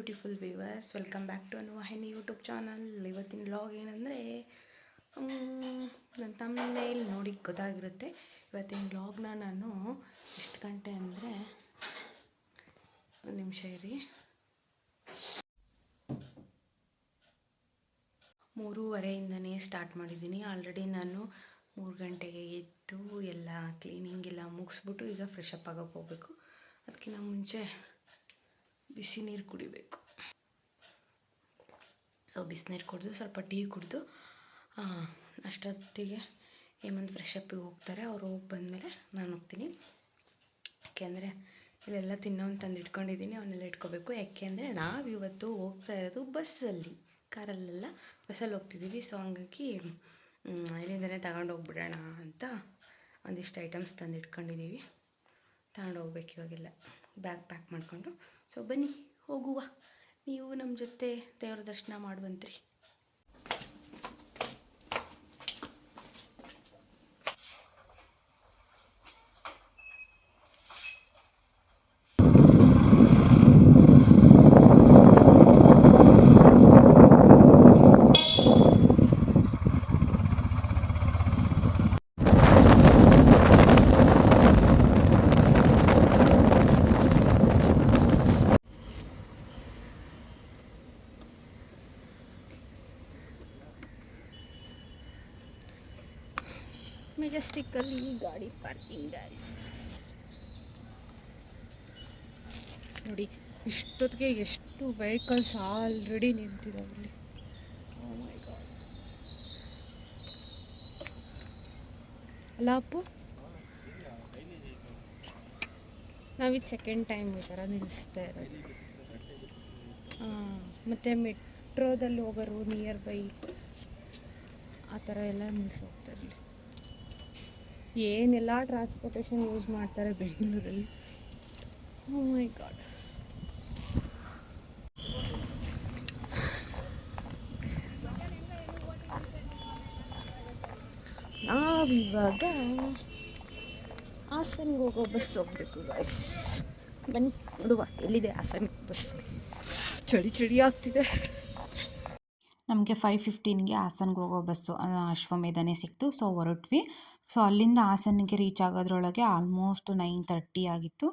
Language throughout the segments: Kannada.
Beautiful viewers, welcome back to Anuvahini YouTube channel. ಇವತ್ತಿನ ವ್ಲಾಗ್ ಏನಂದರೆ, ನನ್ನ ತಮ್ಮನೇಲಿ ನೋಡಿ ಗೊತ್ತಾಗಿರುತ್ತೆ. ಇವತ್ತಿನ ವ್ಲಾಗ್ನ ನಾನು ಎಷ್ಟು ಗಂಟೆ ಅಂದರೆ, ಒಂದು ನಿಮಿಷ ಇರಿ, 3:30ಇಂದನೇ ಸ್ಟಾರ್ಟ್ ಮಾಡಿದ್ದೀನಿ. ಆಲ್ರೆಡಿ ನಾನು 3 ಗಂಟೆಗೆ ಎದ್ದು ಎಲ್ಲ ಕ್ಲೀನಿಂಗ್ ಎಲ್ಲ ಮುಗಿಸ್ಬಿಟ್ಟು ಈಗ ಫ್ರೆಶ್ ಅಪ್ ಆಗೋಕ್ಕೆ ಹೋಗಬೇಕು. ಅದಕ್ಕಿಂತ ಮುಂಚೆ ಬಿಸಿ ನೀರು ಕುಡಿಬೇಕು. ಸೊ ಬಿಸಿನೀರು ಕುಡಿದು ಸ್ವಲ್ಪ ಟೀ ಕುಡಿದು ಅಷ್ಟೊತ್ತಿಗೆ ಹೇಮಂತ್ ಫ್ರೆಶ್ ಅಪ್ಪಿಗೆ ಹೋಗ್ತಾರೆ. ಅವ್ರು ಹೋಗಿ ಬಂದಮೇಲೆ ನಾನು ಹೋಗ್ತೀನಿ. ಯಾಕೆಂದರೆ ಇಲ್ಲೆಲ್ಲ ತಿನ್ನೋನು ತಂದು ಇಟ್ಕೊಂಡಿದ್ದೀನಿ, ಅವನ್ನೆಲ್ಲ ಇಟ್ಕೋಬೇಕು. ಯಾಕೆಂದರೆ ನಾವು ಇವತ್ತು ಹೋಗ್ತಾ ಇರೋದು ಬಸ್ಸಲ್ಲಿ, ಕಾರಲ್ಲೆಲ್ಲ ಬಸ್ಸಲ್ಲಿ ಹೋಗ್ತಿದ್ದೀವಿ. ಸೊ ಹಂಗಾಗಿ ಇಲ್ಲಿಂದನೇ ತಗೊಂಡೋಗ್ಬಿಡೋಣ ಅಂತ ಒಂದಿಷ್ಟು ಐಟಮ್ಸ್ ತಂದು ಇಟ್ಕೊಂಡಿದ್ದೀವಿ. ತಗೊಂಡೋಗ್ಬೇಕು ಇವಾಗೆಲ್ಲ ಬ್ಯಾಗ್ ಪ್ಯಾಕ್ ಮಾಡಿಕೊಂಡು. ಸೊ ಬನ್ನಿ ಹೋಗುವ, ನೀವು ನಮ್ಮ ಜೊತೆ ದೇವರ ದರ್ಶನ ಮಾಡುವಂತ್ರಿ. ಮೆಜೆಸ್ಟಿಕ್ಕಲ್ಲಿ ಗಾಡಿ ಪಾರ್ಕಿಂಗ್ ಗೈಸ್ ನೋಡಿ. ಇಷ್ಟೊತ್ತಿಗೆ ಎಷ್ಟು ವೆಹಿಕಲ್ಸ್ ಆಲ್ರೆಡಿ ನಿಂತಿದ್ದಾವೆ ಇಲ್ಲಿ. ಓ ಮೈ ಗಾಡ್, ಅಲ್ಲ ಅಪ್ಪು, ನಾವಿದು ಸೆಕೆಂಡ್ ಟೈಮ್ ಈ ಥರ ನಿಲ್ಲಿಸ್ತಾ ಇರೋದು. ಮತ್ತು ಮೆಟ್ರೋದಲ್ಲಿ ಹೋಗೋರು ನಿಯರ್ ಬೈ ಆ ಥರ ಎಲ್ಲ ನಿಲ್ಲಿಸೋಗ್ತಾರೆ. ಏನೆಲ್ಲ ಟ್ರಾನ್ಸ್ಪೋರ್ಟೇಷನ್ ಯೂಸ್ ಮಾಡ್ತಾರೆ ಬೆಂಗಳೂರಲ್ಲಿ. ಓ ಮೈ ಗಾಡ್, ನಾವಿವಾಗ ಹಾಸನ್ಗೆ ಹೋಗೋ ಬಸ್ ಹೋಗ್ಬೇಕು ಗೈಸ್. ಬನ್ನಿ ನೋಡುವ ಎಲ್ಲಿದೆ ಹಾಸನ್ ಬಸ್. ಚಳಿ ಆಗ್ತಿದೆ. ನಮಗೆ 5:15ಗೆ ಹಾಸನ್ಗೆ ಹೋಗೋ ಬಸ್ಸು ಅಶ್ವಮೇಧನೇ ಸಿಕ್ತು. ಸೊ ಹೊರಟ್ವಿ. ಸೊ ಅಲ್ಲಿಂದ ಹಾಸನ್ಗೆ ರೀಚ್ ಆಗೋದ್ರೊಳಗೆ ಆಲ್ಮೋಸ್ಟ್ 9:30 ಆಗಿತ್ತು.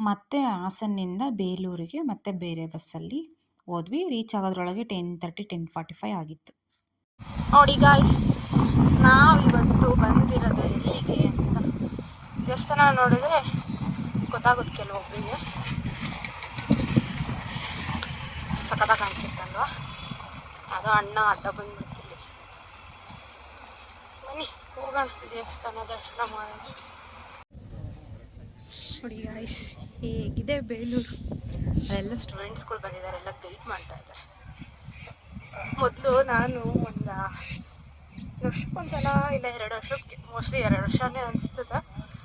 ಮತ್ತು ಹಾಸನ್ನಿಂದ ಬೇಲೂರಿಗೆ ಮತ್ತೆ ಬೇರೆ ಬಸ್ಸಲ್ಲಿ ಹೋದ್ವಿ. ರೀಚ್ ಆಗೋದ್ರೊಳಗೆ 10:30 10:45 ಆಗಿತ್ತು. ನೋಡಿ ಗಾಯ್ಸ್, ನಾವಿವತ್ತು ಬಂದಿರೋದು ಎಲ್ಲಿಗೆ ಅಂತ ದೇವಸ್ಥಾನ ನೋಡಿದ್ರೆ ಗೊತ್ತಾಗುತ್ತೆ ಕೆಲವೊಬ್ಬರಿಗೆ. ಸಖತ್ತಾಗಿ ಕಾಣಿಸುತ್ತಲ್ವ, ಅದು ಅಣ್ಣ ಅಡ್ಡ ಬಂದ್ಬಿಡ್ತಿಲ್ಲಿ. ಬನ್ನಿ ಹೋಗೋಣ, ದೇವಸ್ಥಾನ ದರ್ಶನ ಮಾಡೋಣ. ನೋಡಿ ಗಾಯ್ಸ್, ಹೇಗಿದೆ ಬೇಲೂರು. ಅದೆಲ್ಲ ಸ್ಟೂಡೆಂಟ್ಸ್ಗಳು ಬಂದಿದ್ದಾರೆ, ಎಲ್ಲ ಗೈಡ್ ಮಾಡ್ತಾ ಇದ್ದಾರೆ. ಮೊದಲು ನಾನು ಒಂದು ವರ್ಷಕ್ಕೊಂದ್ಸಲ ಇಲ್ಲ 2 ವರ್ಷಕ್ಕೆ, ಮೋಸ್ಟ್ಲಿ 2 ವರ್ಷನೇ ಅನಿಸ್ತದೆ,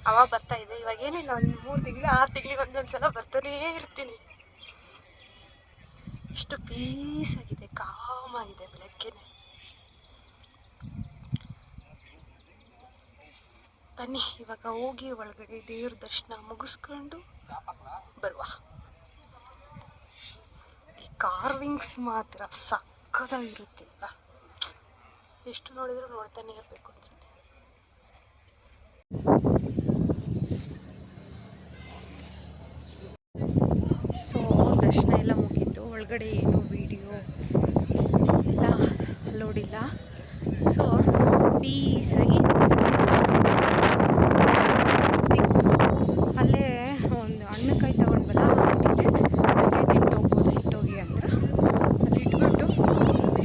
ಅವಾಗ ಬರ್ತಾಯಿದ್ದೆ. ಇವಾಗ ಏನಿಲ್ಲ, ಒಂದು 3 ತಿಂಗಳು 6 ತಿಂಗಳಿಗೆ ಒಂದೊಂದ್ಸಲ ಬರ್ತಾನೇ ಇರ್ತೀನಿ. ಎಷ್ಟು ಪೀಸ್ ಆಗಿದೆ, ಕಾಮ್ ಆಗಿದೆ ಬೆಳಗ್ಗೆ. ಬನ್ನಿ ಇವಾಗ ಹೋಗಿ ಒಳಗಡೆ ದೇವ್ರ ದರ್ಶನ ಮುಗಿಸ್ಕೊಂಡು ಬರುವ. ಈ ಕಾರ್ವಿಂಗ್ಸ್ ಮಾತ್ರ ಸಕ್ಕತ್ತಾಗಿರುತ್ತೆ ಅಲ್ಲ, ಎಷ್ಟು ನೋಡಿದ್ರು ನೋಡ್ತಾನೆ ಇರಬೇಕು ಅನ್ಸುತ್ತೆ. ಸೊ ದರ್ಶನ ಎಲ್ಲ ಮುಗೀತು. ಒಳಗಡೆ ಏನು ವಿಡಿಯೋ ಎಲ್ಲ ಅಲೋಡ್ ಇಲ್ಲ. ಸೊ ಪೀಸಾಗಿ ಸ್ಟಿಕ್ ಅಲ್ಲೇ ಒಂದು ಹಣ್ಣುಕಾಯಿ ತಗೊಂಡ್ವಲ್ಲ, ಲಗೇಜ್ ಇಟ್ಟೋಗ್ಬೋದು, ಇಟ್ಟೋಗಿ ಅಂದ್ರೆ ಅದು ಇಟ್ಬಿಟ್ಟು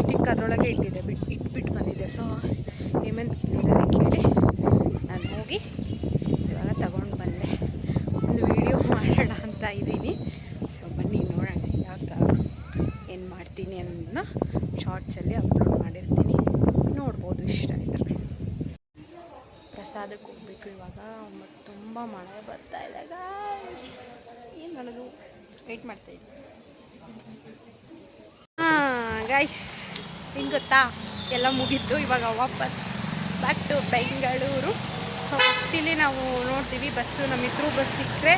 ಸ್ಟಿಕ್ ಅದರೊಳಗೆ ಇಟ್ಬಿಟ್ಟು ಬಂದಿದೆ. ಸೊ ಹೇಮಂತ್ ಕೇಳಿ ನಾನು ಹೋಗಿ ಇವಾಗ ತಗೊಂಡು ಬಂದೆ. ಒಂದು ವಿಡಿಯೋ ಮಾಡೋಣ ಅಂತ ಇದ್ದೀನಿ. ಸೊ ಬನ್ನಿ ನೋಡೋಣ ಯಾವ ಥರ ಏನು ಮಾಡ್ತೀನಿ ಅನ್ನೋದನ್ನ ಶಾರ್ಟ್ಸಲ್ಲಿ ಅಪ್ಲೋಡ್ ಮಾಡಿರ್ತೀನಿ, ನೋಡ್ಬೋದು ಇಷ್ಟ ಆಯ್ತಾರೆ. ಪ್ರಸಾದಕ್ಕೆ ಹೋಗ್ಬೇಕು ಇವಾಗ. ಮತ್ತು ತುಂಬ ಮಳೆ ಬರ್ತಾ ಇದೆ ಗಾಯ್ಸ್, ಏನು ಮಾಡೋದು, ವೆಯ್ಟ್ ಮಾಡ್ತಾಯಿದ್ವಿ. ಗಾಯ್ಸ್ ಹಿಂಗೆ ಗೊತ್ತಾ, ಎಲ್ಲ ಮುಗೀತು. ಇವಾಗ ವಾಪಸ್ back to Bengaluru. So first ಇಲ್ಲಿ ನಾವು ನೋಡ್ತೀವಿ ಬಸ್ಸು, ನಮ್ಮ ಇದ್ರೂ ಬಸ್ ಸಿಕ್ಕರೆ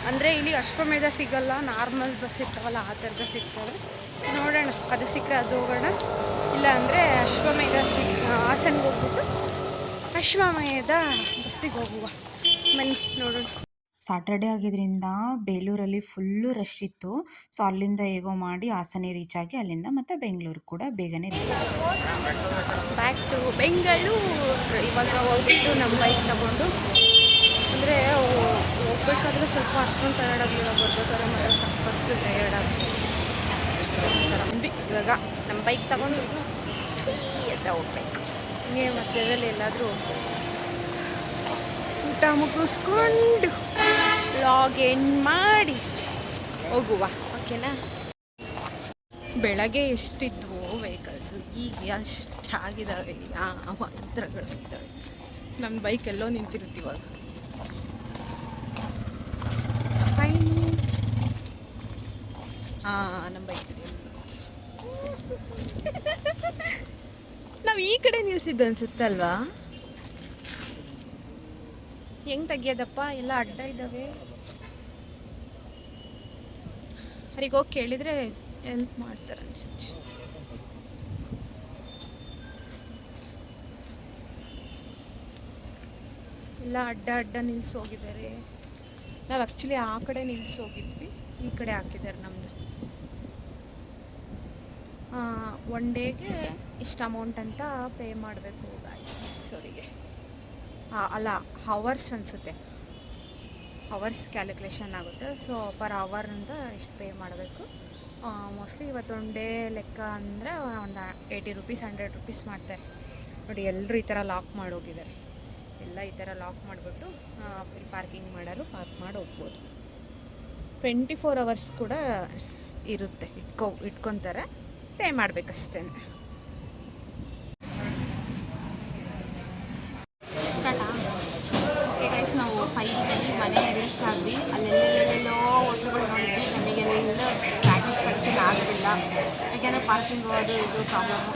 ಅಂದರೆ ಇಲ್ಲಿ ಅಶ್ವಮೇಧ ಸಿಗಲ್ಲ, ನಾರ್ಮಲ್ ಬಸ್ ಇರ್ತಾವಲ್ಲ ಆ ಥರದ ಸಿಗ್ತವೆ. ನೋಡೋಣ, ಅದು ಸಿಕ್ಕರೆ ಅದು ಹೋಗೋಣ, ಇಲ್ಲ ಅಂದರೆ ಅಶ್ವಮೇಧ ಹಾಸನ್ಗೆ ಹೋಗ್ಬಿಟ್ಟು ಅಶ್ವಮೇಧ ಬಸ್ಸಿಗೆ ಹೋಗುವ. ಬನ್ನಿ ನೋಡೋಣ. ಸಾಟರ್ಡೆ ಆಗಿದ್ದರಿಂದ ಬೇಲೂರಲ್ಲಿ ಫುಲ್ಲು ರಶ್ ಇತ್ತು. ಸೊ ಅಲ್ಲಿಂದ ಹೇಗೋ ಮಾಡಿ ಹಾಸನ ರೀಚ್ ಆಗಿ ಅಲ್ಲಿಂದ ಮತ್ತೆ ಬೆಂಗಳೂರು ಕೂಡ ಬೇಗನೆ ರೀಚ್ ಆಗಿ ಬ್ಯಾಕ್ ಟು ಬೆಂಗಳೂರು. ಇವಾಗ ಹೋಗ್ಬಿಟ್ಟು ನಮ್ಮ ಬೈಕ್ ತಗೊಂಡು, ಅಂದರೆ ಹೋಗ್ಬೇಕಾದ್ರೆ ಸ್ವಲ್ಪ ಅಷ್ಟೊಂದು ಟಯರ್ಡ್ ಆಗಲಿಲ್ಲ, ಬರ್ಬೇಕಾದ್ರೆ ಮಾತ್ರ ಸಖತ್ತು ಟಯರ್ಡ್ ಆಗ್ತದೆ. ಇವಾಗ ನಮ್ಮ ಬೈಕ್ ತಗೊಂಡು ಅಂತ ಹೋಗ್ಬೇಕು. ಹಿಂಗೆ ಮಧ್ಯದಲ್ಲಿ ಎಲ್ಲಾದರೂ ಊಟ ಮುಗಿಸ್ಕೊಂಡು ಲಾಗ್ ಎಂಡ್ ಮಾಡಿ ಹೋಗುವ, ಓಕೆನಾ? ಬೆಳಗ್ಗೆ ಎಷ್ಟಿದ್ವು ವೆಹಿಕಲ್ಸು, ಈಗ ಎಷ್ಟಾಗಿದ್ದಾವೆ, ಯಾವ ಹತ್ರಗಳು ಇದ್ದಾವೆ. ನನ್ನ ಬೈಕ್ ಎಲ್ಲೋ ನಿಂತಿರುತ್ತೀವಾಗ. ನಮ್ಮ ಬೈಕ್ ನಾವು ಈ ಕಡೆ ನಿಲ್ಸಿದ್ದು ಅನ್ಸುತ್ತೆ ಅಲ್ವಾ? ಹೆಂಗೆ ತೆಗಿಯೋದಪ್ಪ, ಎಲ್ಲ ಅಡ್ಡ ಇದ್ದಾವೆ. ಅವ್ರಿಗೆ ಹೋಗಿ ಕೇಳಿದರೆ ಹೆಲ್ಪ್ ಮಾಡ್ತಾರೆ ಅನ್ಸುತ್ತೆ. ಎಲ್ಲ ಅಡ್ಡ ಅಡ್ಡ ನಿಲ್ಸೋಗಿದ್ದಾರೆ. ನಾವು ಆ್ಯಕ್ಚುಲಿ ಆ ಕಡೆ ನಿಲ್ಸೋಗಿದ್ವಿ, ಈ ಕಡೆ ಹಾಕಿದ್ದಾರೆ ನಮ್ಮದು. ಒನ್ ಡೇಗೆ ಇಷ್ಟು ಅಮೌಂಟ್ ಅಂತ ಪೇ ಮಾಡಬೇಕು ಗಾಯ್ಸ್ ಅವರಿಗೆ. ಅಲ್ಲ, ಹವರ್ಸ್ ಅನಿಸುತ್ತೆ, ಹವರ್ಸ್ ಕ್ಯಾಲ್ಕುಲೇಷನ್ ಆಗುತ್ತೆ. ಸೊ ಪರ್ ಅವರ್ ಅಂತ ಇಷ್ಟು ಪೇ ಮಾಡಬೇಕು. ಮೋಸ್ಟ್ಲಿ ಇವತ್ತು ಒನ್ ಡೇ ಲೆಕ್ಕ ಅಂದರೆ ಒಂದು 80 ರೂಪೀಸ್ 100 ರೂಪೀಸ್ ಮಾಡ್ತಾರೆ ನೋಡಿ. ಎಲ್ಲರೂ ಈ ಥರ ಲಾಕ್ ಮಾಡೋಗಿದ್ದಾರೆ. ಎಲ್ಲ ಈ ಥರ ಲಾಕ್ ಮಾಡಿಬಿಟ್ಟು ಪಾರ್ಕಿಂಗ್ ಮಾಡಲು ಪಾರ್ಕ್ ಮಾಡಿ ಹೋಗ್ಬೋದು. 24 ಅವರ್ಸ್ ಕೂಡ ಇರುತ್ತೆ, ಇಟ್ಕೊತಾರೆ, ಪೇ ಮಾಡಬೇಕಷ್ಟೇ. ಓಕೆ ಗೈಸ್, ನಾವು ಫೈನಲಿ ಮನೆ ರೀಚ್ ಆದ್ವಿ. ಅಲ್ಲೆಲ್ಲೆಲ್ಲೆಲ್ಲೋ ಹೋಟ್ಲುಗಳು ನೋಡಿದ್ವಿ, ನಮಗೆಲ್ಲ ಸ್ಯಾಟಿಸ್ಫ್ಯಾಕ್ಷನ್ ಆಗಲಿಲ್ಲ. ಯಾಕೆಂದರೆ ಪಾರ್ಕಿಂಗ್ ಅದು ಇದು ಪ್ರಾಬ್ಲಮ್ಮು.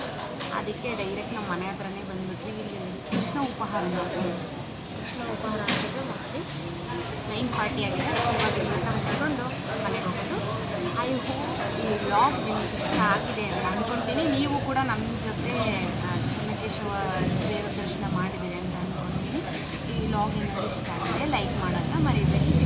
ಅದಕ್ಕೆ ಡೈರೆಕ್ಟ್ ನಮ್ಮ ಮನೆ ಹತ್ರನೇ ಬಂದುಬಿಟ್ವಿ. ಇಲ್ಲಿ ಕೃಷ್ಣ ಉಪಹಾರ ಅಂತಿದ್ದು ಮಾಡಿ 9:40 ಆಗಿದೆ. ಇವಾಗ ಊಟ ಮುಗಿಸ್ಕೊಂಡು ಮನೆಗೆ ಹೋಗೋದು. ಐ ಹೋಪ್ ಈ ವ್ಲಾಗ್ ನಿಮಗೆ ಇಷ್ಟ ಆಗಿದೆ ಅಂತ ಅಂದ್ಕೊಳ್ತೀನಿ. ನೀವು ಕೂಡ ನಮ್ಮ ಜೊತೆ ಚೆನ್ನಕೇಶವ ದೇವರ ದರ್ಶನ ಮಾಡಿದ್ದೀರಿ ಅಂತ ಅಂದ್ಕೊಳ್ತೀನಿ. ಈ ವ್ಲಾಗ್ ಏನಾದರೂ ಇಷ್ಟ ಆಗಿದೆ ಲೈಕ್ ಮಾಡೋದನ್ನ ಮರಿಬೇಡಿ.